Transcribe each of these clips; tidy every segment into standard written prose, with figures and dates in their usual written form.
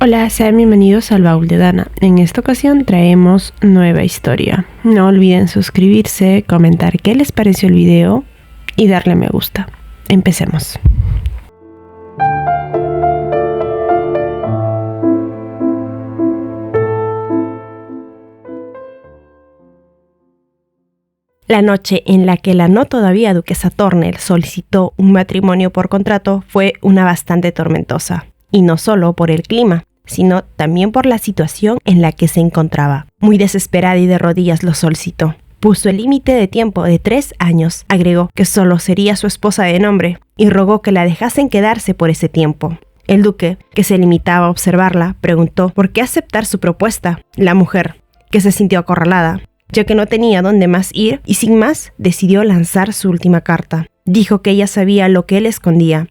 Hola, sean bienvenidos al Baúl de Dana. En esta ocasión traemos nueva historia. No olviden suscribirse, comentar qué les pareció el video y darle me gusta. Empecemos. La noche en la que la no todavía duquesa Thornell solicitó un matrimonio por contrato fue una bastante tormentosa, y no solo por el clima, sino también por la situación en la que se encontraba. Muy desesperada y de rodillas lo solicitó. Puso el límite de tiempo de 3 años, agregó que solo sería su esposa de nombre, y rogó que la dejasen quedarse por ese tiempo. El duque, que se limitaba a observarla, preguntó por qué aceptar su propuesta. La mujer, que se sintió acorralada, ya que no tenía dónde más ir, y sin más decidió lanzar su última carta. Dijo que ella sabía lo que él escondía.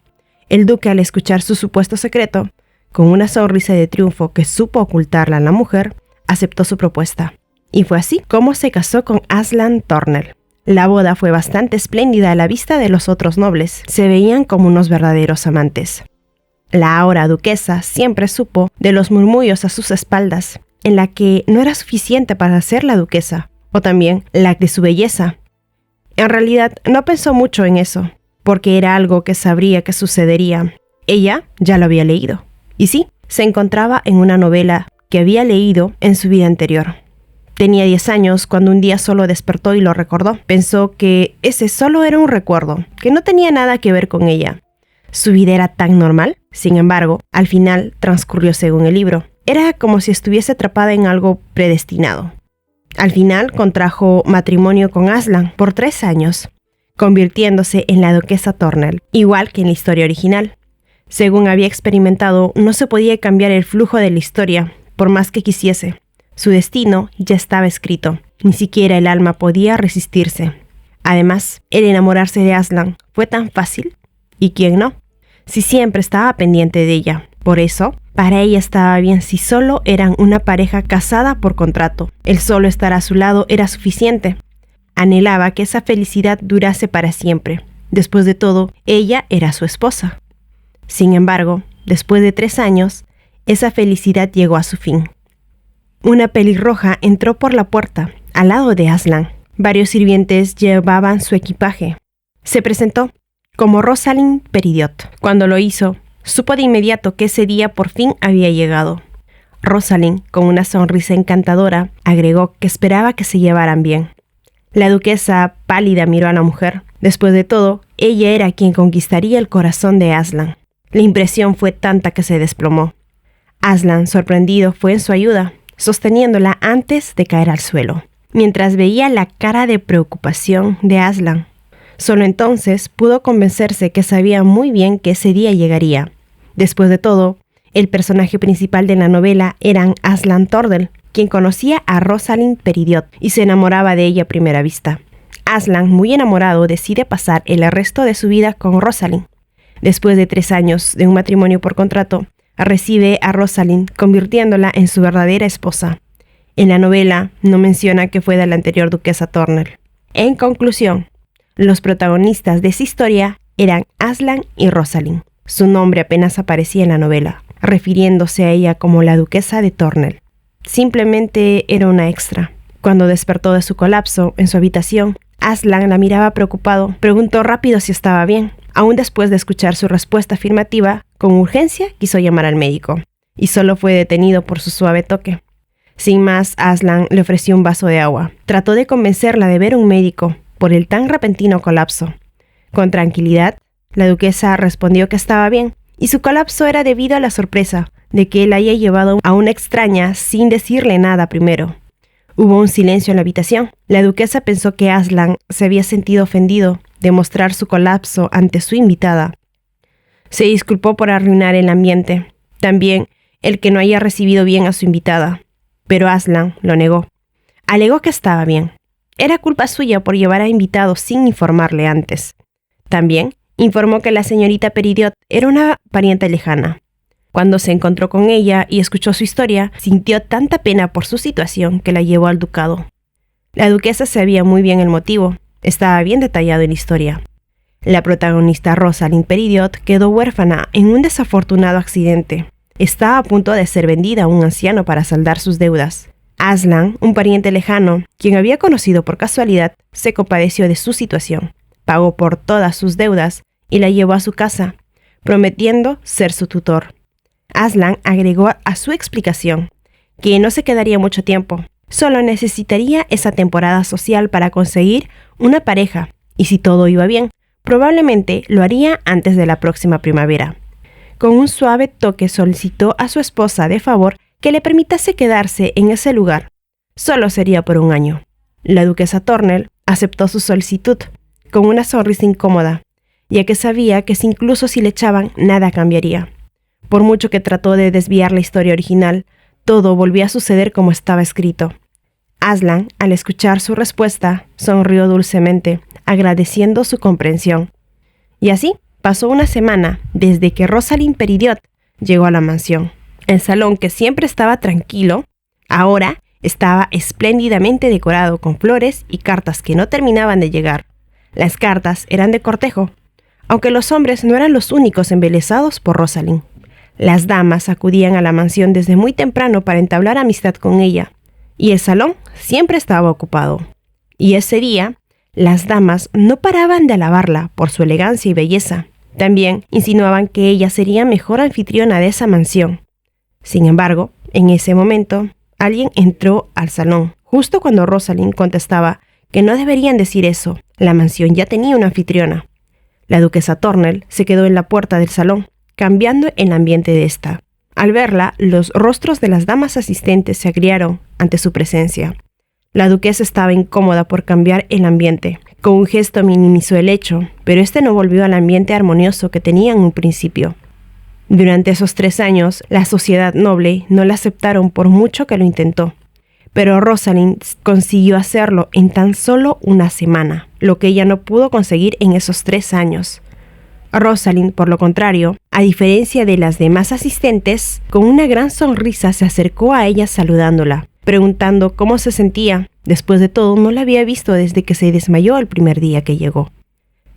El duque, al escuchar su supuesto secreto, con una sonrisa de triunfo que supo ocultarla a la mujer, aceptó su propuesta. Y fue así como se casó con Aslan Thornell. La boda fue bastante espléndida a la vista de los otros nobles. Se veían como unos verdaderos amantes. La ahora duquesa siempre supo de los murmullos a sus espaldas, en la que no era suficiente para ser la duquesa, o también la de su belleza. En realidad no pensó mucho en eso, porque era algo que sabría que sucedería. Ella ya lo había leído. Y sí, se encontraba en una novela que había leído en su vida anterior. Tenía 10 años cuando un día solo despertó y lo recordó. Pensó que ese solo era un recuerdo, que no tenía nada que ver con ella. Su vida era tan normal. Sin embargo, al final transcurrió según el libro. Era como si estuviese atrapada en algo predestinado. Al final contrajo matrimonio con Aslan por 3 años, convirtiéndose en la duquesa Thornell, igual que en la historia original. Según había experimentado, no se podía cambiar el flujo de la historia, por más que quisiese. Su destino ya estaba escrito, ni siquiera el alma podía resistirse. Además, el enamorarse de Aslan fue tan fácil, ¿y quién no? Si siempre estaba pendiente de ella. Por eso, para ella estaba bien si solo eran una pareja casada por contrato. El solo estar a su lado era suficiente. Anhelaba que esa felicidad durase para siempre. Después de todo, ella era su esposa. Sin embargo, después de 3 años, esa felicidad llegó a su fin. Una pelirroja entró por la puerta, al lado de Aslan. Varios sirvientes llevaban su equipaje. Se presentó como Rosalind Peridot. Cuando lo hizo, supo de inmediato que ese día por fin había llegado. Rosalind, con una sonrisa encantadora, agregó que esperaba que se llevaran bien. La duquesa, pálida, miró a la mujer. Después de todo, ella era quien conquistaría el corazón de Aslan. La impresión fue tanta que se desplomó. Aslan, sorprendido, fue en su ayuda, sosteniéndola antes de caer al suelo. Mientras veía la cara de preocupación de Aslan, solo entonces pudo convencerse que sabía muy bien que ese día llegaría. Después de todo, el personaje principal de la novela era Aslan Thornell, quien conocía a Rosalind Peridot y se enamoraba de ella a primera vista. Aslan, muy enamorado, decide pasar el resto de su vida con Rosalind. Después de 3 años de un matrimonio por contrato, recibe a Rosalind, convirtiéndola en su verdadera esposa. En la novela no menciona que fue de la anterior duquesa Thornell. En conclusión, los protagonistas de esa historia eran Aslan y Rosalind. Su nombre apenas aparecía en la novela, refiriéndose a ella como la duquesa de Thornell. Simplemente era una extra. Cuando despertó de su colapso en su habitación, Aslan la miraba preocupado. Preguntó rápido si estaba bien. Aún después de escuchar su respuesta afirmativa, con urgencia quiso llamar al médico, y solo fue detenido por su suave toque. Sin más, Aslan le ofreció un vaso de agua. Trató de convencerla de ver a un médico por el tan repentino colapso. Con tranquilidad, la duquesa respondió que estaba bien, y su colapso era debido a la sorpresa de que él haya llevado a una extraña sin decirle nada primero. Hubo un silencio en la habitación. La duquesa pensó que Aslan se había sentido ofendido de mostrar su colapso ante su invitada. Se disculpó por arruinar el ambiente, también el que no haya recibido bien a su invitada, pero Aslan lo negó. Alegó que estaba bien. Era culpa suya por llevar a invitados sin informarle antes. También informó que la señorita Peridot era una pariente lejana. Cuando se encontró con ella y escuchó su historia, sintió tanta pena por su situación que la llevó al ducado. La duquesa sabía muy bien el motivo. Estaba bien detallado en la historia. La protagonista Rosalind Peridot quedó huérfana en un desafortunado accidente. estaba a punto de ser vendida a un anciano para saldar sus deudas. Aslan, un pariente lejano, quien había conocido por casualidad, se compadeció de su situación, pagó por todas sus deudas y la llevó a su casa, prometiendo ser su tutor. Aslan agregó a su explicación que no se quedaría mucho tiempo, solo necesitaría esa temporada social para conseguir una pareja, y si todo iba bien, probablemente lo haría antes de la próxima primavera. Con un suave toque solicitó a su esposa de favor que le permitiese quedarse en ese lugar. Solo sería por un año. La duquesa Tornel aceptó su solicitud, con una sonrisa incómoda, ya que sabía que incluso si le echaban, nada cambiaría. Por mucho que trató de desviar la historia original, todo volvía a suceder como estaba escrito. Aslan, al escuchar su respuesta, sonrió dulcemente, agradeciendo su comprensión. Y así pasó una semana desde que Rosalind Peridot llegó a la mansión. El salón, que siempre estaba tranquilo, ahora estaba espléndidamente decorado con flores y cartas que no terminaban de llegar. Las cartas eran de cortejo, aunque los hombres no eran los únicos embelesados por Rosalind. Las damas acudían a la mansión desde muy temprano para entablar amistad con ella, y el salón siempre estaba ocupado. Y ese día, las damas no paraban de alabarla por su elegancia y belleza. También insinuaban que ella sería mejor anfitriona de esa mansión. Sin embargo, en ese momento, alguien entró al salón, justo cuando Rosalind contestaba que no deberían decir eso. La mansión ya tenía una anfitriona. La duquesa Tornel se quedó en la puerta del salón, cambiando el ambiente de esta. Al verla, los rostros de las damas asistentes se agriaron ante su presencia. La duquesa estaba incómoda por cambiar el ambiente. Con un gesto minimizó el hecho, pero este no volvió al ambiente armonioso que tenía en un principio. Durante esos 3 años, la sociedad noble no la aceptaron por mucho que lo intentó. Pero Rosalind consiguió hacerlo en tan solo una semana, lo que ella no pudo conseguir en esos 3 años. Rosalind, por lo contrario, a diferencia de las demás asistentes, con una gran sonrisa se acercó a ella saludándola, preguntando cómo se sentía. Después de todo, no la había visto desde que se desmayó el primer día que llegó.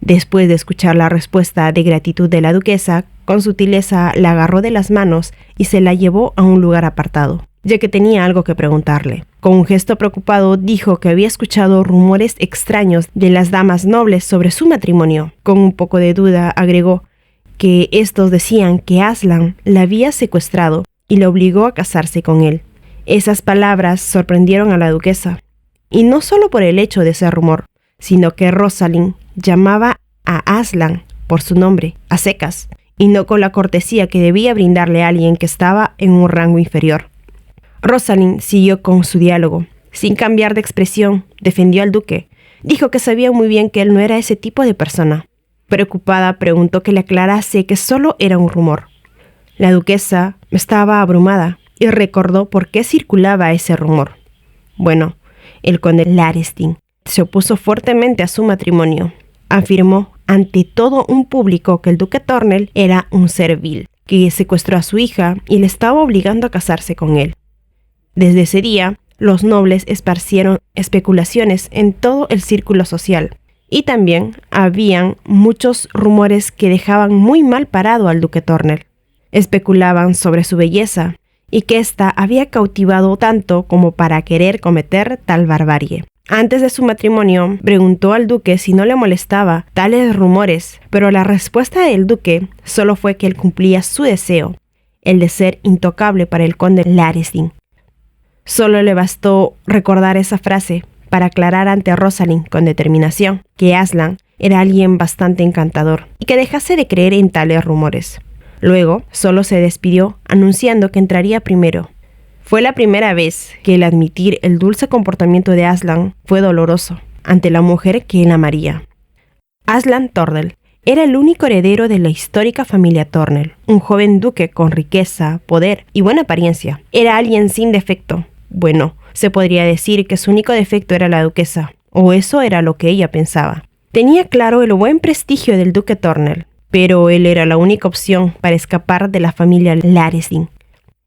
Después de escuchar la respuesta de gratitud de la duquesa, con sutileza la agarró de las manos y se la llevó a un lugar apartado, ya que tenía algo que preguntarle. Con un gesto preocupado dijo que había escuchado rumores extraños de las damas nobles sobre su matrimonio. Con un poco de duda agregó que estos decían que Aslan la había secuestrado y la obligó a casarse con él. Esas palabras sorprendieron a la duquesa, y no solo por el hecho de ser rumor, sino que Rosalind llamaba a Aslan por su nombre, a secas, y no con la cortesía que debía brindarle a alguien que estaba en un rango inferior. Rosalind siguió con su diálogo. Sin cambiar de expresión, defendió al duque. Dijo que sabía muy bien que él no era ese tipo de persona. Preocupada, preguntó que le aclarase que solo era un rumor. La duquesa estaba abrumada y recordó por qué circulaba ese rumor. Bueno, el conde Larestin se opuso fuertemente a su matrimonio. Afirmó ante todo un público que el duque Tornel era un ser vil, que secuestró a su hija y le estaba obligando a casarse con él. Desde ese día, los nobles esparcieron especulaciones en todo el círculo social, y también habían muchos rumores que dejaban muy mal parado al duque Tornel. Especulaban sobre su belleza y que ésta había cautivado tanto como para querer cometer tal barbarie. Antes de su matrimonio, preguntó al duque si no le molestaba tales rumores, pero la respuesta del duque solo fue que él cumplía su deseo, el de ser intocable para el conde Larestin. Solo le bastó recordar esa frase para aclarar ante Rosalind con determinación que Aslan era alguien bastante encantador y que dejase de creer en tales rumores. Luego, solo se despidió anunciando que entraría primero. Fue la primera vez que el admitir el dulce comportamiento de Aslan fue doloroso ante la mujer que él amaría. Aslan Tornel era el único heredero de la histórica familia Tornel, un joven duque con riqueza, poder y buena apariencia. Era alguien sin defecto. Bueno, se podría decir que su único defecto era la duquesa, o eso era lo que ella pensaba. Tenía claro el buen prestigio del duque Tornel, pero él era la única opción para escapar de la familia Larestin,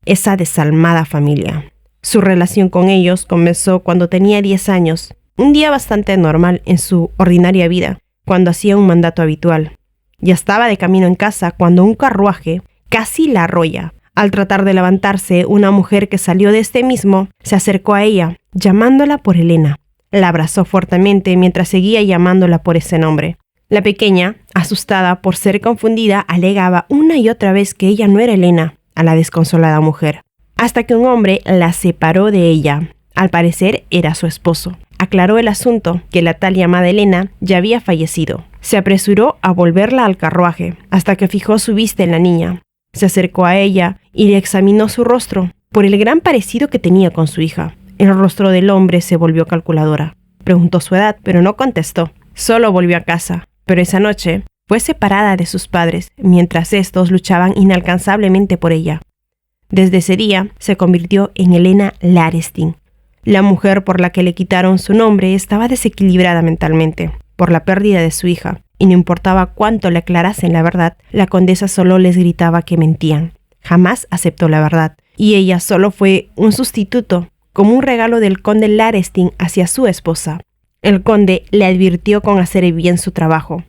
esa desalmada familia. Su relación con ellos comenzó cuando tenía 10 años, un día bastante normal en su ordinaria vida, cuando hacía un mandato habitual. Ya estaba de camino en casa cuando un carruaje casi la arrolla, Al tratar de levantarse, una mujer que salió de este mismo se acercó a ella, llamándola por Elena. La abrazó fuertemente mientras seguía llamándola por ese nombre. La pequeña, asustada por ser confundida, alegaba una y otra vez que ella no era Elena, a la desconsolada mujer, hasta que un hombre la separó de ella. Al parecer era su esposo. Aclaró el asunto, que la tal llamada Elena ya había fallecido. Se apresuró a volverla al carruaje, hasta que fijó su vista en la niña. Se acercó a ella y le examinó su rostro, por el gran parecido que tenía con su hija. El rostro del hombre se volvió calculadora. Preguntó su edad, pero no contestó. Solo volvió a casa, pero esa noche fue separada de sus padres, mientras estos luchaban inalcanzablemente por ella. Desde ese día se convirtió en Elena Larestin. La mujer por la que le quitaron su nombre estaba desequilibrada mentalmente por la pérdida de su hija, y no importaba cuánto le aclarasen la verdad, la condesa solo les gritaba que mentían. Jamás aceptó la verdad, y ella solo fue un sustituto, como un regalo del conde Larestin hacia su esposa. El conde le advirtió con hacer bien su trabajo,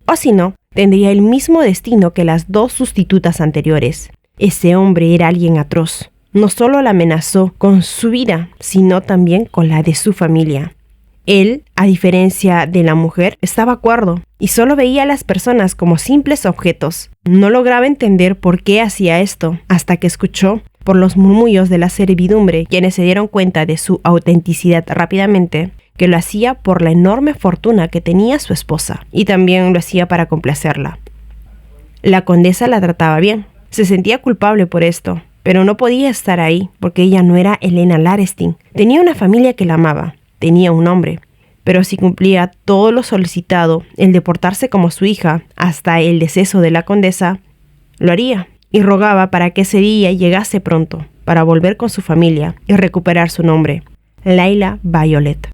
o si no, tendría el mismo destino que las dos sustitutas anteriores. Ese hombre era alguien atroz. No solo la amenazó con su vida, sino también con la de su familia. Él, a diferencia de la mujer, estaba cuerdo y solo veía a las personas como simples objetos. No lograba entender por qué hacía esto, hasta que escuchó, por los murmullos de la servidumbre, quienes se dieron cuenta de su autenticidad rápidamente, que lo hacía por la enorme fortuna que tenía su esposa, y también lo hacía para complacerla. La condesa la trataba bien. Se sentía culpable por esto, pero no podía estar ahí porque ella no era Elena Larestin. Tenía una familia que la amaba, tenía un hombre, pero si cumplía todo lo solicitado, el de portarse como su hija hasta el deceso de la condesa, lo haría, y rogaba para que ese día llegase pronto, para volver con su familia y recuperar su nombre, Laila Violet.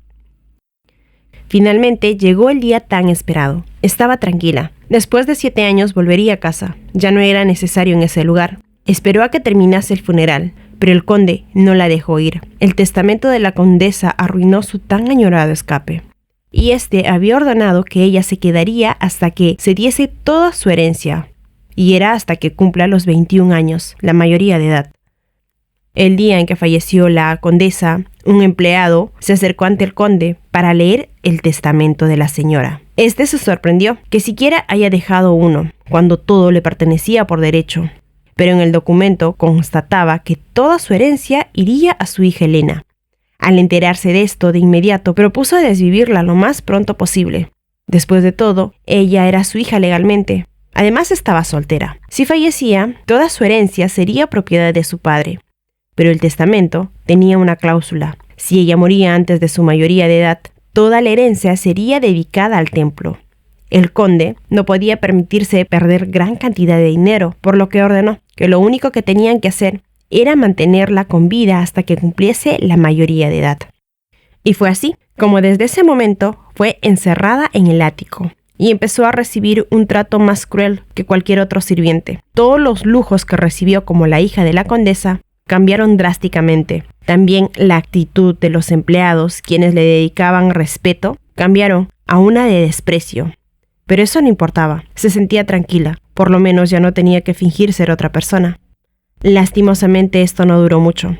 Finalmente llegó el día tan esperado. Estaba tranquila. Después de 7 años volvería a casa. Ya no era necesario en ese lugar. Esperó a que terminase el funeral, pero el conde no la dejó ir. El testamento de la condesa arruinó su tan añorado escape. Y este había ordenado que ella se quedaría hasta que se diese toda su herencia. Y era hasta que cumpla los 21 años, la mayoría de edad. El día en que falleció la condesa, un empleado se acercó ante el conde para leer el testamento de la señora. Este se sorprendió que siquiera haya dejado uno, cuando todo le pertenecía por derecho. Pero en el documento constataba que toda su herencia iría a su hija Elena. Al enterarse de esto, de inmediato propuso desvivirla lo más pronto posible. Después de todo, ella era su hija legalmente. Además estaba soltera. Si fallecía, toda su herencia sería propiedad de su padre. Pero el testamento tenía una cláusula. Si ella moría antes de su mayoría de edad, toda la herencia sería dedicada al templo. El conde no podía permitirse perder gran cantidad de dinero, por lo que ordenó que lo único que tenían que hacer era mantenerla con vida hasta que cumpliese la mayoría de edad. Y fue así, como desde ese momento fue encerrada en el ático y empezó a recibir un trato más cruel que cualquier otro sirviente. Todos los lujos que recibió como la hija de la condesa cambiaron drásticamente. También la actitud de los empleados, quienes le dedicaban respeto, cambiaron a una de desprecio. Pero eso no importaba, se sentía tranquila, por lo menos ya no tenía que fingir ser otra persona. Lastimosamente esto no duró mucho.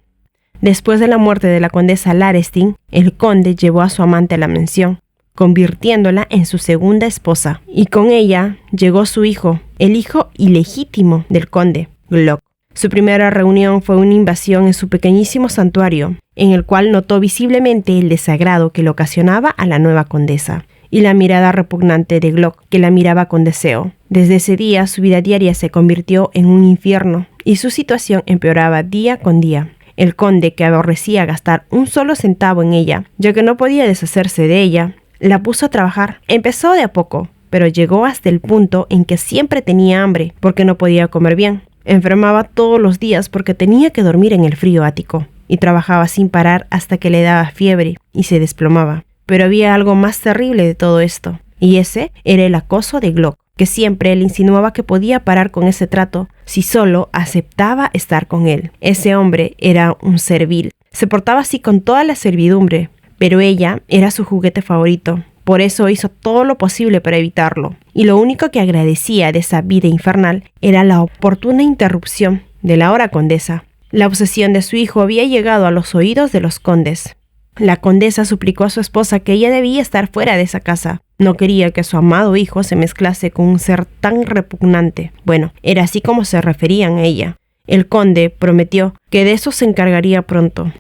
Después de la muerte de la condesa Larestin, el conde llevó a su amante a la mansión, convirtiéndola en su segunda esposa, y con ella llegó su hijo, el hijo ilegítimo del conde, Glock. Su primera reunión fue una invasión en su pequeñísimo santuario, en el cual notó visiblemente el desagrado que le ocasionaba a la nueva condesa, y la mirada repugnante de Glock, que la miraba con deseo. Desde ese día, su vida diaria se convirtió en un infierno, y su situación empeoraba día con día. El conde, que aborrecía gastar un solo centavo en ella, ya que no podía deshacerse de ella, la puso a trabajar. Empezó de a poco, pero llegó hasta el punto en que siempre tenía hambre, porque no podía comer bien. Enfermaba todos los días porque tenía que dormir en el frío ático, y trabajaba sin parar hasta que le daba fiebre y se desplomaba. Pero había algo más terrible de todo esto, y ese era el acoso de Glock, que siempre le insinuaba que podía parar con ese trato si solo aceptaba estar con él. Ese hombre era un servil. Se portaba así con toda la servidumbre, pero ella era su juguete favorito. Por eso hizo todo lo posible para evitarlo. Y lo único que agradecía de esa vida infernal era la oportuna interrupción de la ahora condesa. La obsesión de su hijo había llegado a los oídos de los condes. La condesa suplicó a su esposa que ella debía estar fuera de esa casa. No quería que su amado hijo se mezclase con un ser tan repugnante. Bueno, era así como se referían a ella. El conde prometió que de eso se encargaría pronto.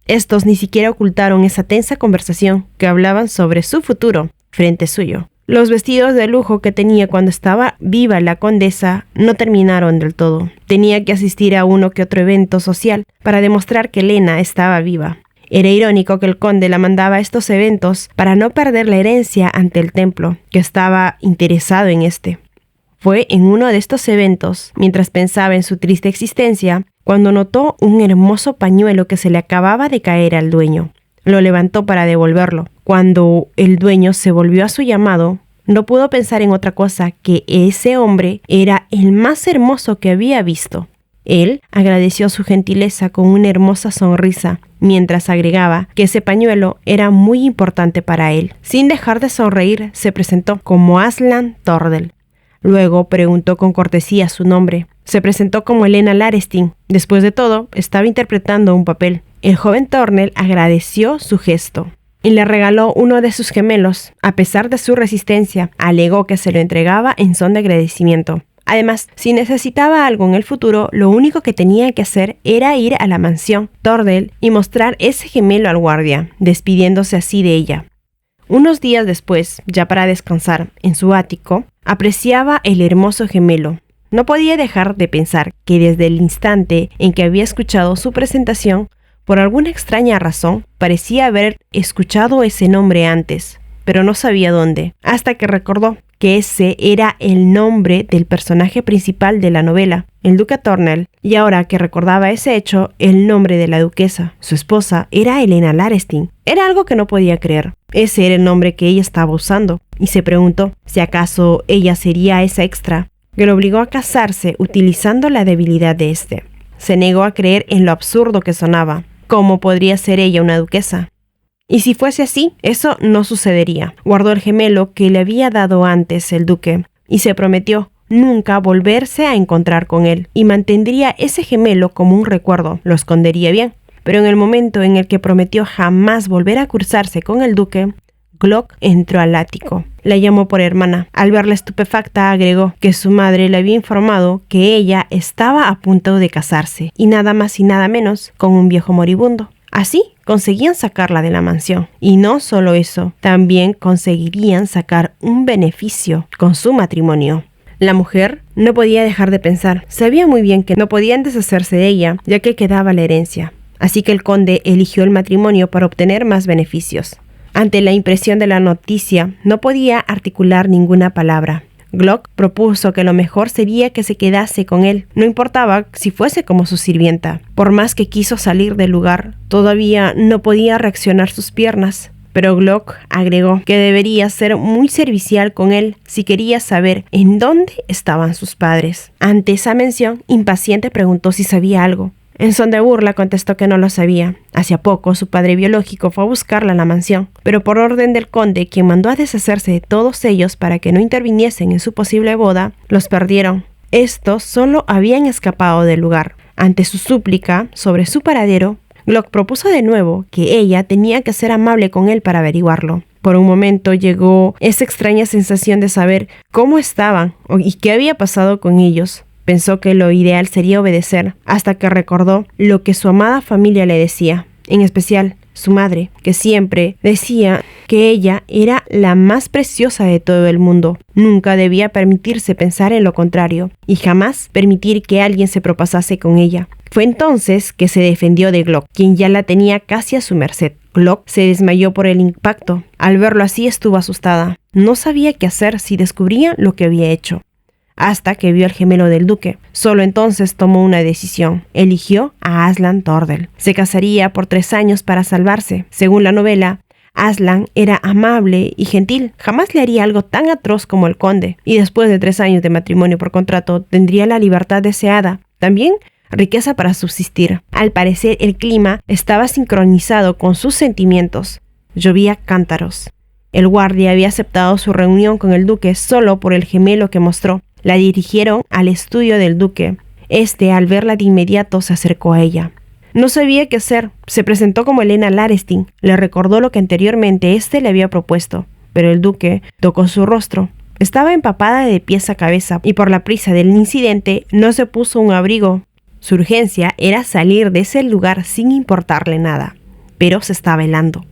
Estos ni siquiera ocultaron esa tensa conversación que hablaban sobre su futuro frente suyo. Los vestidos de lujo que tenía cuando estaba viva la condesa no terminaron del todo. Tenía que asistir a uno que otro evento social para demostrar que Elena estaba viva. Era irónico que el conde la mandaba a estos eventos para no perder la herencia ante el templo, que estaba interesado en este. Fue en uno de estos eventos, mientras pensaba en su triste existencia, cuando notó un hermoso pañuelo que se le acababa de caer al dueño. Lo levantó para devolverlo. Cuando el dueño se volvió a su llamado, no pudo pensar en otra cosa que ese hombre era el más hermoso que había visto. Él agradeció su gentileza con una hermosa sonrisa, mientras agregaba que ese pañuelo era muy importante para él. Sin dejar de sonreír, se presentó como Aslan Tordel. Luego preguntó con cortesía su nombre. Se presentó como Elena Larestin. Después de todo, estaba interpretando un papel. El joven Tornel agradeció su gesto y le regaló uno de sus gemelos. A pesar de su resistencia, alegó que se lo entregaba en son de agradecimiento. Además, si necesitaba algo en el futuro, lo único que tenía que hacer era ir a la mansión Tordel y mostrar ese gemelo al guardia, despidiéndose así de ella. Unos días después, ya para descansar en su ático, apreciaba el hermoso gemelo. No podía dejar de pensar que desde el instante en que había escuchado su presentación, por alguna extraña razón, parecía haber escuchado ese nombre antes, pero no sabía dónde, hasta que recordó que ese era el nombre del personaje principal de la novela, el duque Tornel, y ahora que recordaba ese hecho, el nombre de la duquesa, su esposa, era Elena Larestin. Era algo que no podía creer. Ese era el nombre que ella estaba usando, y se preguntó si acaso ella sería esa extra que lo obligó a casarse utilizando la debilidad de este. Se negó a creer en lo absurdo que sonaba. ¿Cómo podría ser ella una duquesa? Y si fuese así, eso no sucedería. Guardó el gemelo que le había dado antes el duque y se prometió nunca volverse a encontrar con él y mantendría ese gemelo como un recuerdo, lo escondería bien. Pero en el momento en el que prometió jamás volver a cruzarse con el duque, Glock entró al ático. La llamó por hermana. Al verla estupefacta, agregó que su madre le había informado que ella estaba a punto de casarse, y nada más y nada menos con un viejo moribundo. Así conseguían sacarla de la mansión. Y no solo eso, también conseguirían sacar un beneficio con su matrimonio. La mujer no podía dejar de pensar. Sabía muy bien que no podían deshacerse de ella, ya que quedaba la herencia. Así que el conde eligió el matrimonio para obtener más beneficios. Ante la impresión de la noticia, no podía articular ninguna palabra. Glock propuso que lo mejor sería que se quedase con él, no importaba si fuese como su sirvienta. Por más que quiso salir del lugar, todavía no podía reaccionar sus piernas. Pero Glock agregó que debería ser muy servicial con él si quería saber en dónde estaban sus padres. Ante esa mención, impaciente preguntó si sabía algo. En son de burla contestó que no lo sabía. Hacía poco su padre biológico fue a buscarla a la mansión, pero por orden del conde, quien mandó a deshacerse de todos ellos para que no interviniesen en su posible boda, los perdieron. Estos solo habían escapado del lugar. Ante su súplica sobre su paradero, Glock propuso de nuevo que ella tenía que ser amable con él para averiguarlo. Por un momento llegó esa extraña sensación de saber cómo estaban y qué había pasado con ellos. Pensó que lo ideal sería obedecer, hasta que recordó lo que su amada familia le decía, en especial su madre, que siempre decía que ella era la más preciosa de todo el mundo. Nunca debía permitirse pensar en lo contrario, y jamás permitir que alguien se propasase con ella. Fue entonces que se defendió de Glock, quien ya la tenía casi a su merced. Glock se desmayó por el impacto. Al verlo así estuvo asustada. No sabía qué hacer si descubría lo que había hecho. Hasta que vio al gemelo del duque. Solo entonces tomó una decisión. Eligió a Aslan Tordel. Se casaría por 3 años para salvarse. Según la novela, Aslan era amable y gentil. Jamás le haría algo tan atroz como el conde. Y después de 3 años de matrimonio por contrato, tendría la libertad deseada. También riqueza para subsistir. Al parecer, el clima estaba sincronizado con sus sentimientos. Llovía cántaros. El guardia había aceptado su reunión con el duque solo por el gemelo que mostró. La dirigieron al estudio del duque. Al verla de inmediato, se acercó a ella. No sabía qué hacer. Se presentó como Helena Larestin. Le recordó lo que anteriormente le había propuesto, pero el duque tocó su rostro. Estaba empapada de pies a cabeza y por la prisa del incidente no se puso un abrigo. Su urgencia era salir de ese lugar sin importarle nada, pero se estaba helando.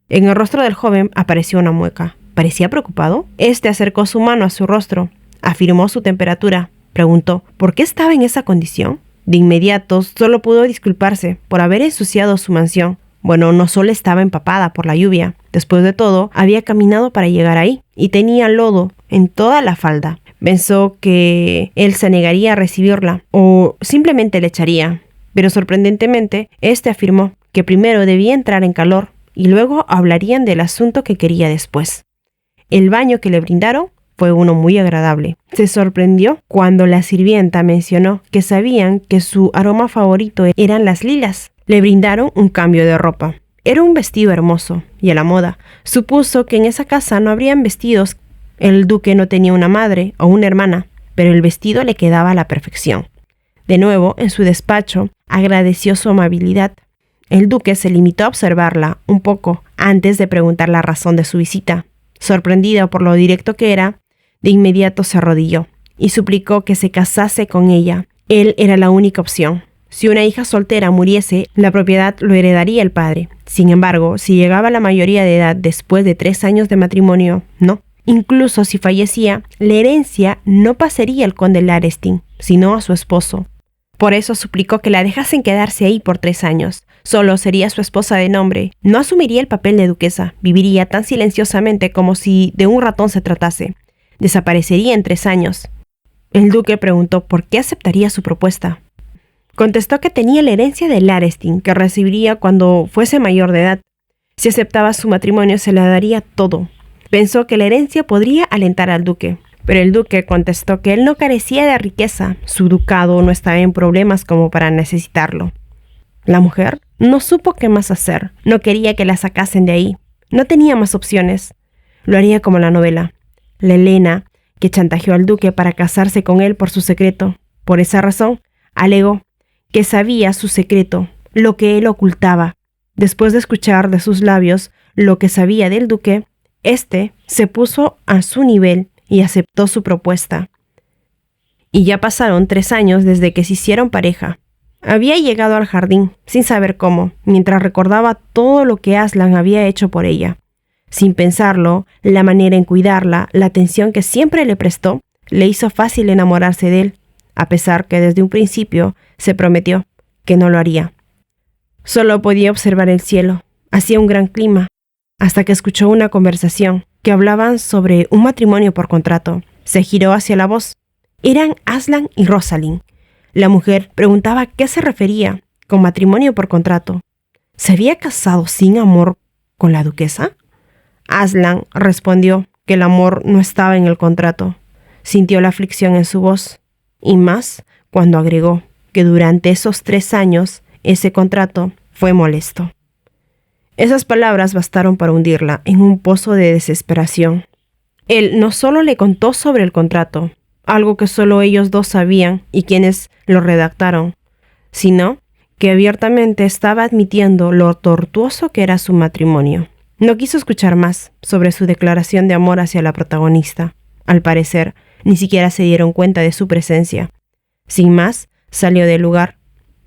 En el rostro del joven apareció una mueca. ¿Parecía preocupado? Acercó su mano a su rostro, afirmó su temperatura, preguntó ¿por qué estaba en esa condición? De inmediato solo pudo disculparse por haber ensuciado su mansión. Bueno, no solo estaba empapada por la lluvia. Después de todo, había caminado para llegar ahí y tenía lodo en toda la falda. Pensó que él se negaría a recibirla o simplemente le echaría. Pero sorprendentemente, afirmó que primero debía entrar en calor y luego hablarían del asunto que quería después. El baño que le brindaron fue uno muy agradable. Se sorprendió cuando la sirvienta mencionó que sabían que su aroma favorito eran las lilas. Le brindaron un cambio de ropa. Era un vestido hermoso y a la moda. Supuso que en esa casa no habrían vestidos. El duque no tenía una madre o una hermana, pero el vestido le quedaba a la perfección. De nuevo, en su despacho, agradeció su amabilidad. El duque se limitó a observarla un poco antes de preguntar la razón de su visita. Sorprendido por lo directo que era, de inmediato se arrodilló y suplicó que se casase con ella. Él era la única opción. Si una hija soltera muriese, la propiedad lo heredaría el padre. Sin embargo, si llegaba a la mayoría de edad después de 3 años de matrimonio, no. Incluso si fallecía, la herencia no pasaría al conde Larestin, sino a su esposo. Por eso suplicó que la dejasen quedarse ahí por 3 años. Solo sería su esposa de nombre. No asumiría el papel de duquesa. Viviría tan silenciosamente como si de un ratón se tratase. Desaparecería en 3 años. El duque preguntó por qué aceptaría su propuesta. Contestó que tenía la herencia de Larestin, que recibiría cuando fuese mayor de edad. Si aceptaba su matrimonio, se le daría todo. Pensó que la herencia podría alentar al duque, pero el duque contestó que él no carecía de riqueza. Su ducado no estaba en problemas como para necesitarlo. La mujer no supo qué más hacer. No quería que la sacasen de ahí. No tenía más opciones. Lo haría como la novela. La Helena, que chantajeó al duque para casarse con él por su secreto. Por esa razón, alegó que sabía su secreto, lo que él ocultaba. Después de escuchar de sus labios lo que sabía del duque, se puso a su nivel y aceptó su propuesta. Y ya pasaron 3 años desde que se hicieron pareja. Había llegado al jardín, sin saber cómo, mientras recordaba todo lo que Aslan había hecho por ella. Sin pensarlo, la manera en cuidarla, la atención que siempre le prestó, le hizo fácil enamorarse de él, a pesar que desde un principio se prometió que no lo haría. Solo podía observar el cielo. Hacía un gran clima, hasta que escuchó una conversación que hablaban sobre un matrimonio por contrato. Se giró hacia la voz. Eran Aslan y Rosalind. La mujer preguntaba a qué se refería con matrimonio por contrato. ¿Se había casado sin amor con la duquesa? Aslan respondió que el amor no estaba en el contrato. Sintió la aflicción en su voz, y más cuando agregó que durante esos 3 años ese contrato fue molesto. Esas palabras bastaron para hundirla en un pozo de desesperación. Él no solo le contó sobre el contrato, algo que solo ellos dos sabían y quienes lo redactaron, sino que abiertamente estaba admitiendo lo tortuoso que era su matrimonio. No quiso escuchar más sobre su declaración de amor hacia la protagonista. Al parecer, ni siquiera se dieron cuenta de su presencia. Sin más, salió del lugar.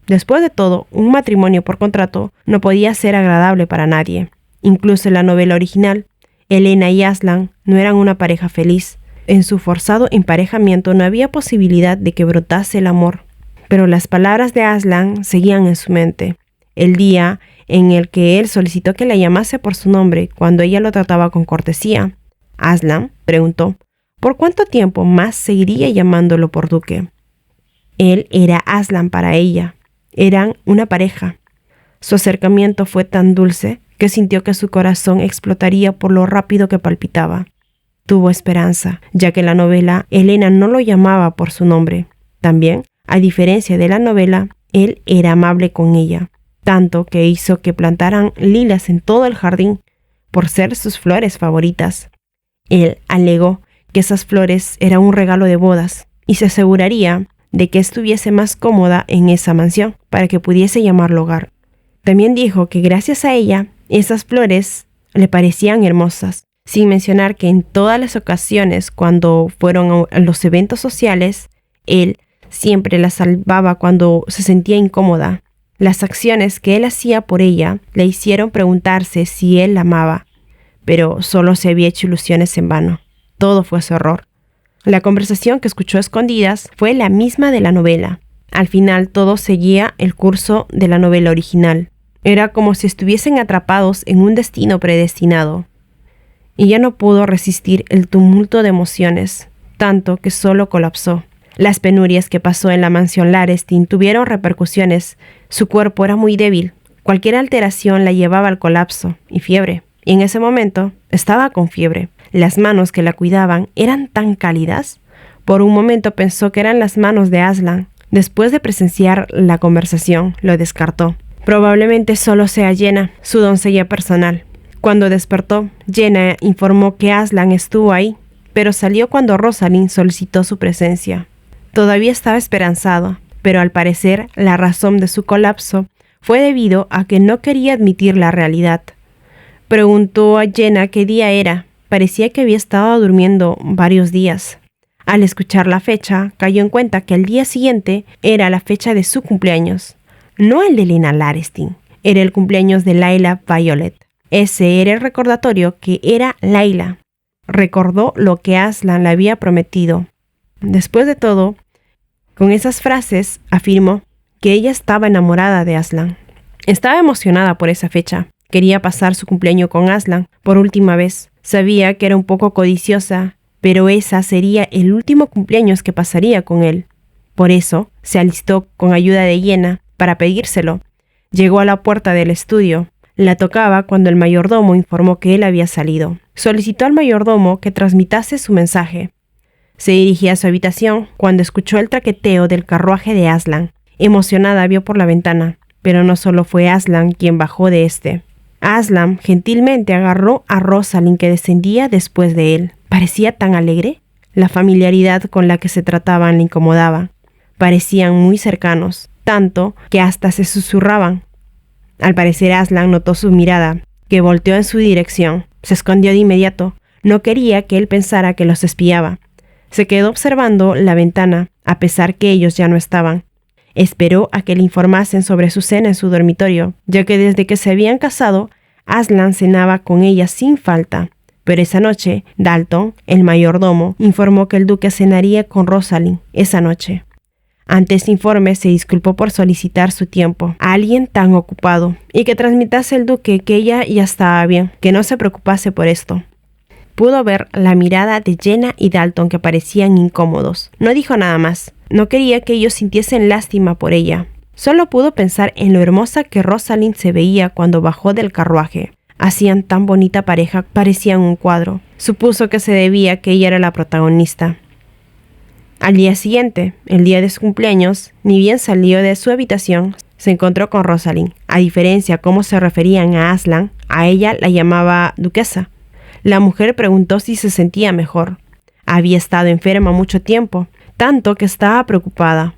Después de todo, un matrimonio por contrato no podía ser agradable para nadie. Incluso en la novela original, Helena y Aslan no eran una pareja feliz. En su forzado emparejamiento no había posibilidad de que brotase el amor. Pero las palabras de Aslan seguían en su mente. El día en el que él solicitó que la llamase por su nombre cuando ella lo trataba con cortesía, Aslan preguntó ¿por cuánto tiempo más seguiría llamándolo por duque? Él era Aslan para ella. Eran una pareja. Su acercamiento fue tan dulce que sintió que su corazón explotaría por lo rápido que palpitaba. Tuvo esperanza, ya que en la novela Helena no lo llamaba por su nombre. También, a diferencia de la novela, él era amable con ella, tanto que hizo que plantaran lilas en todo el jardín por ser sus flores favoritas. Él alegó que esas flores eran un regalo de bodas y se aseguraría de que estuviese más cómoda en esa mansión para que pudiese llamarlo hogar. También dijo que gracias a ella, esas flores le parecían hermosas, sin mencionar que en todas las ocasiones cuando fueron a los eventos sociales, él siempre la salvaba cuando se sentía incómoda. Las acciones que él hacía por ella le hicieron preguntarse si él la amaba, pero solo se había hecho ilusiones en vano. Todo fue su error. La conversación que escuchó a escondidas fue la misma de la novela. Al final todo seguía el curso de la novela original. Era como si estuviesen atrapados en un destino predestinado. Y ya no pudo resistir el tumulto de emociones, tanto que solo colapsó. Las penurias que pasó en la mansión Larestin tuvieron repercusiones. Su cuerpo era muy débil. Cualquier alteración la llevaba al colapso y fiebre. Y en ese momento estaba con fiebre. Las manos que la cuidaban eran tan cálidas. Por un momento pensó que eran las manos de Aslan. Después de presenciar la conversación, lo descartó. Probablemente solo sea Jenna, su doncella personal. Cuando despertó, Jenna informó que Aslan estuvo ahí, pero salió cuando Rosalind solicitó su presencia. Todavía estaba esperanzado, pero al parecer la razón de su colapso fue debido a que no quería admitir la realidad. Preguntó a Jenna qué día era. Parecía que había estado durmiendo varios días. Al escuchar la fecha, cayó en cuenta que el día siguiente era la fecha de su cumpleaños. No el de Lena Larestin, era el cumpleaños de Layla Violet. Ese era el recordatorio que era Layla. Recordó lo que Aslan le había prometido. Después de todo, con esas frases afirmó que ella estaba enamorada de Aslan. Estaba emocionada por esa fecha. Quería pasar su cumpleaños con Aslan por última vez. Sabía que era un poco codiciosa, pero esa sería el último cumpleaños que pasaría con él. Por eso se alistó con ayuda de Jenna para pedírselo. Llegó a la puerta del estudio. La tocaba cuando el mayordomo informó que él había salido. Solicitó al mayordomo que transmitase su mensaje. Se dirigía a su habitación cuando escuchó el traqueteo del carruaje de Aslan. Emocionada vio por la ventana, pero no solo fue Aslan quien bajó de este. Aslan gentilmente agarró a Rosalind que descendía después de él. Parecía tan alegre. La familiaridad con la que se trataban le incomodaba. Parecían muy cercanos, tanto que hasta se susurraban. Al parecer Aslan notó su mirada, que volteó en su dirección. Se escondió de inmediato. No quería que él pensara que los espiaba. Se quedó observando la ventana, a pesar que ellos ya no estaban. Esperó a que le informasen sobre su cena en su dormitorio, ya que desde que se habían casado, Aslan cenaba con ella sin falta. Pero esa noche, Dalton, el mayordomo, informó que el duque cenaría con Rosalind esa noche. Ante ese informe se disculpó por solicitar su tiempo a alguien tan ocupado y que transmitase al duque que ella ya estaba bien, que no se preocupase por esto. Pudo ver la mirada de Jenna y Dalton que parecían incómodos. No dijo nada más. No quería que ellos sintiesen lástima por ella. Solo pudo pensar en lo hermosa que Rosalind se veía cuando bajó del carruaje. Hacían tan bonita pareja, parecían un cuadro. Supuso que se debía a que ella era la protagonista. Al día siguiente, el día de su cumpleaños, ni bien salió de su habitación, se encontró con Rosalind. A diferencia cómo se referían a Aslan, a ella la llamaba duquesa. La mujer preguntó si se sentía mejor. Había estado enferma mucho tiempo, tanto que estaba preocupada.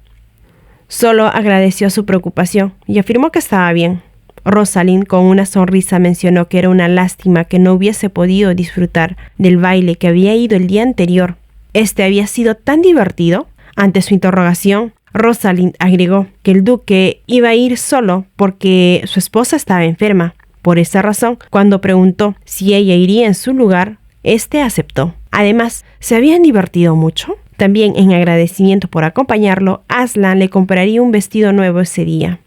Solo agradeció su preocupación y afirmó que estaba bien. Rosalind con una sonrisa mencionó que era una lástima que no hubiese podido disfrutar del baile que había ido el día anterior. Este había sido tan divertido. Ante su interrogación, Rosalind agregó que el duque iba a ir solo porque su esposa estaba enferma. Por esa razón, cuando preguntó si ella iría en su lugar, este aceptó. Además, ¿se habían divertido mucho? También, en agradecimiento por acompañarlo, Aslan le compraría un vestido nuevo ese día.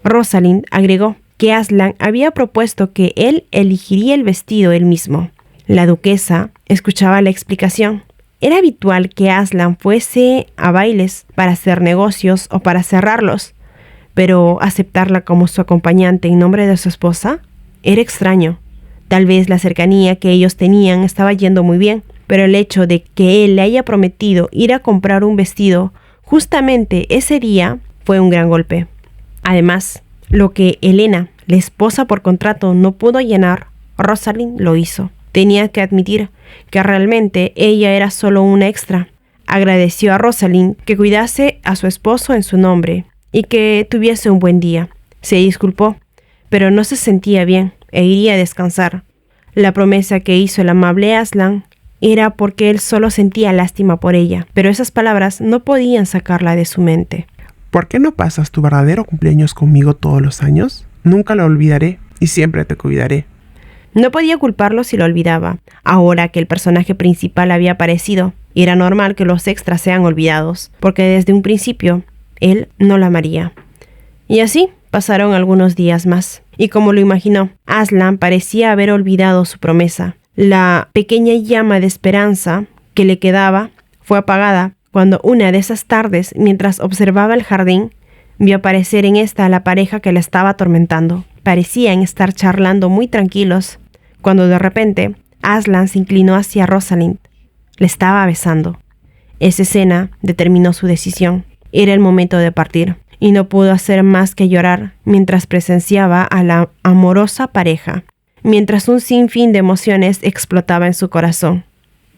Rosalind agregó que Aslan había propuesto que él elegiría el vestido él mismo. La duquesa escuchaba la explicación. Era habitual que Aslan fuese a bailes para hacer negocios o para cerrarlos, pero aceptarla como su acompañante en nombre de su esposa era extraño. Tal vez la cercanía que ellos tenían estaba yendo muy bien, pero el hecho de que él le haya prometido ir a comprar un vestido justamente ese día fue un gran golpe. Además, lo que Helena, la esposa por contrato, no pudo llenar, Rosalind lo hizo. Tenía que admitir que realmente ella era solo una extra. Agradeció a Rosalind que cuidase a su esposo en su nombre y que tuviese un buen día. Se disculpó, pero no se sentía bien e iría a descansar. La promesa que hizo el amable Aslan era porque él solo sentía lástima por ella, pero esas palabras no podían sacarla de su mente. ¿Por qué no pasas tu verdadero cumpleaños conmigo todos los años? Nunca lo olvidaré y siempre te cuidaré. No podía culparlo si lo olvidaba, ahora que el personaje principal había aparecido. Era normal que los extras sean olvidados, porque desde un principio él no la amaría. Y así pasaron algunos días más, y como lo imaginó, Aslan parecía haber olvidado su promesa. La pequeña llama de esperanza que le quedaba fue apagada cuando una de esas tardes, mientras observaba el jardín, vio aparecer en esta a la pareja que la estaba atormentando. Parecían estar charlando muy tranquilos, cuando de repente Aslan se inclinó hacia Rosalind. Le estaba besando. Esa escena determinó su decisión. Era el momento de partir, y no pudo hacer más que llorar mientras presenciaba a la amorosa pareja, mientras un sinfín de emociones explotaba en su corazón.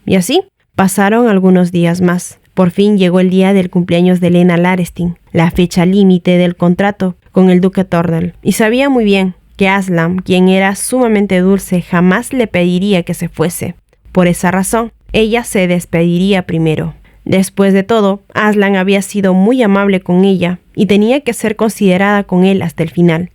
Y así pasaron algunos días más. Por fin llegó el día del cumpleaños de Lena Larestin, la fecha límite del contrato con el duque Tornel, y sabía muy bien que Aslan, quien era sumamente dulce, jamás le pediría que se fuese. Por esa razón, ella se despediría primero. Después de todo, Aslan había sido muy amable con ella y tenía que ser considerada con él hasta el final.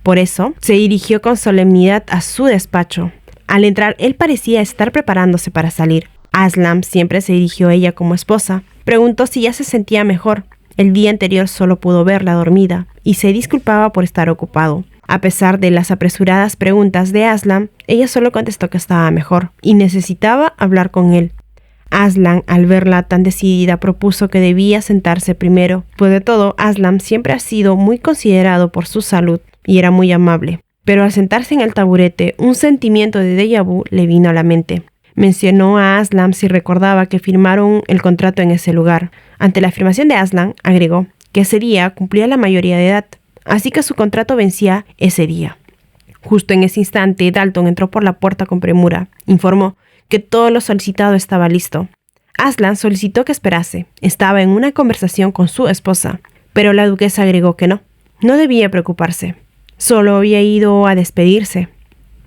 Por eso, se dirigió con solemnidad a su despacho. Al entrar, él parecía estar preparándose para salir. Aslan siempre se dirigió a ella como esposa. Preguntó si ya se sentía mejor. El día anterior solo pudo verla dormida y se disculpaba por estar ocupado. A pesar de las apresuradas preguntas de Aslan, ella solo contestó que estaba mejor y necesitaba hablar con él. Aslan, al verla tan decidida, propuso que debía sentarse primero, pues de todo, Aslan siempre ha sido muy considerado por su salud y era muy amable. Pero al sentarse en el taburete, un sentimiento de déjà vu le vino a la mente. Mencionó a Aslan si recordaba que firmaron el contrato en ese lugar. Ante la afirmación de Aslan, agregó que ese día cumplía la mayoría de edad, así que su contrato vencía ese día. Justo en ese instante, Dalton entró por la puerta con premura. Informó que todo lo solicitado estaba listo. Aslan solicitó que esperase. Estaba en una conversación con su esposa, pero la duquesa agregó que no debía preocuparse. Solo había ido a despedirse.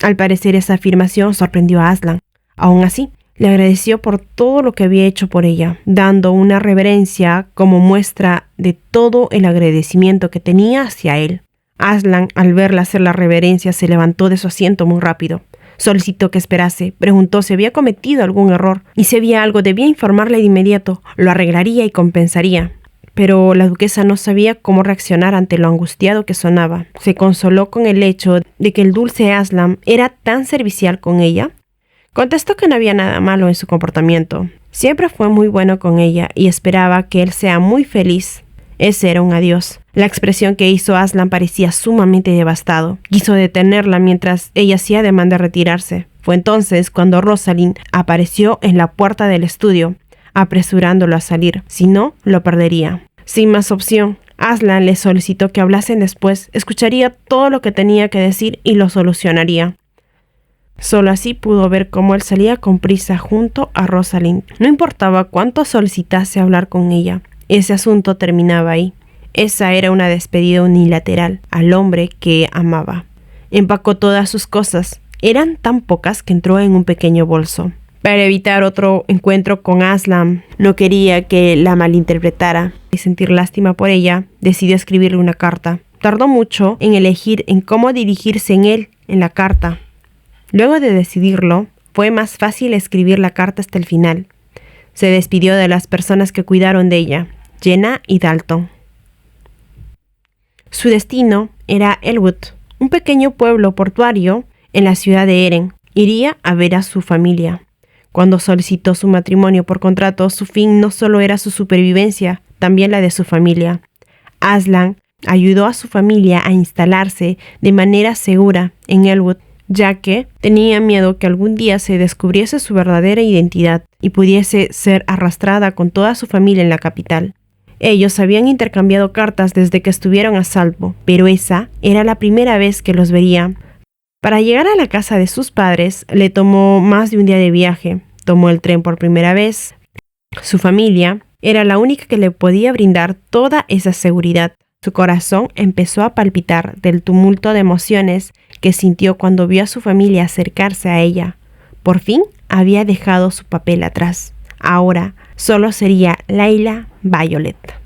Al parecer, esa afirmación sorprendió a Aslan. Aún así, le agradeció por todo lo que había hecho por ella, dando una reverencia como muestra de todo el agradecimiento que tenía hacia él. Aslan, al verla hacer la reverencia, se levantó de su asiento muy rápido. Solicitó que esperase, preguntó si había cometido algún error y si había algo debía informarle de inmediato, lo arreglaría y compensaría. Pero la duquesa no sabía cómo reaccionar ante lo angustiado que sonaba. Se consoló con el hecho de que el dulce Aslan era tan servicial con ella. Contestó que no había nada malo en su comportamiento. Siempre fue muy bueno con ella y esperaba que él sea muy feliz. Ese era un adiós. La expresión que hizo Aslan parecía sumamente devastado. Quiso detenerla mientras ella hacía ademán de retirarse. Fue entonces cuando Rosalind apareció en la puerta del estudio, apresurándolo a salir. Si no, lo perdería. Sin más opción, Aslan le solicitó que hablasen después. Escucharía todo lo que tenía que decir y lo solucionaría. Solo así pudo ver cómo él salía con prisa junto a Rosalind. No importaba cuánto solicitase hablar con ella. Ese asunto terminaba ahí. Esa era una despedida unilateral al hombre que amaba. Empacó todas sus cosas. Eran tan pocas que entró en un pequeño bolso. Para evitar otro encuentro con Aslan, no quería que la malinterpretara y sentir lástima por ella, decidió escribirle una carta. Tardó mucho en elegir en cómo dirigirse en la carta. Luego de decidirlo, fue más fácil escribir la carta hasta el final. Se despidió de las personas que cuidaron de ella, Jenna y Dalton. Su destino era Elwood, un pequeño pueblo portuario en la ciudad de Eren. Iría a ver a su familia. Cuando solicitó su matrimonio por contrato, su fin no solo era su supervivencia, también la de su familia. Aslan ayudó a su familia a instalarse de manera segura en Elwood, ya que tenía miedo que algún día se descubriese su verdadera identidad y pudiese ser arrastrada con toda su familia en la capital. Ellos habían intercambiado cartas desde que estuvieron a salvo, pero esa era la primera vez que los vería. Para llegar a la casa de sus padres le tomó más de un día de viaje. Tomó el tren por primera vez, Su familia era la única que le podía brindar toda esa seguridad. Su corazón empezó a palpitar del tumulto de emociones que sintió cuando vio a su familia acercarse a ella. Por fin había dejado su papel atrás. Ahora solo sería Layla Violet.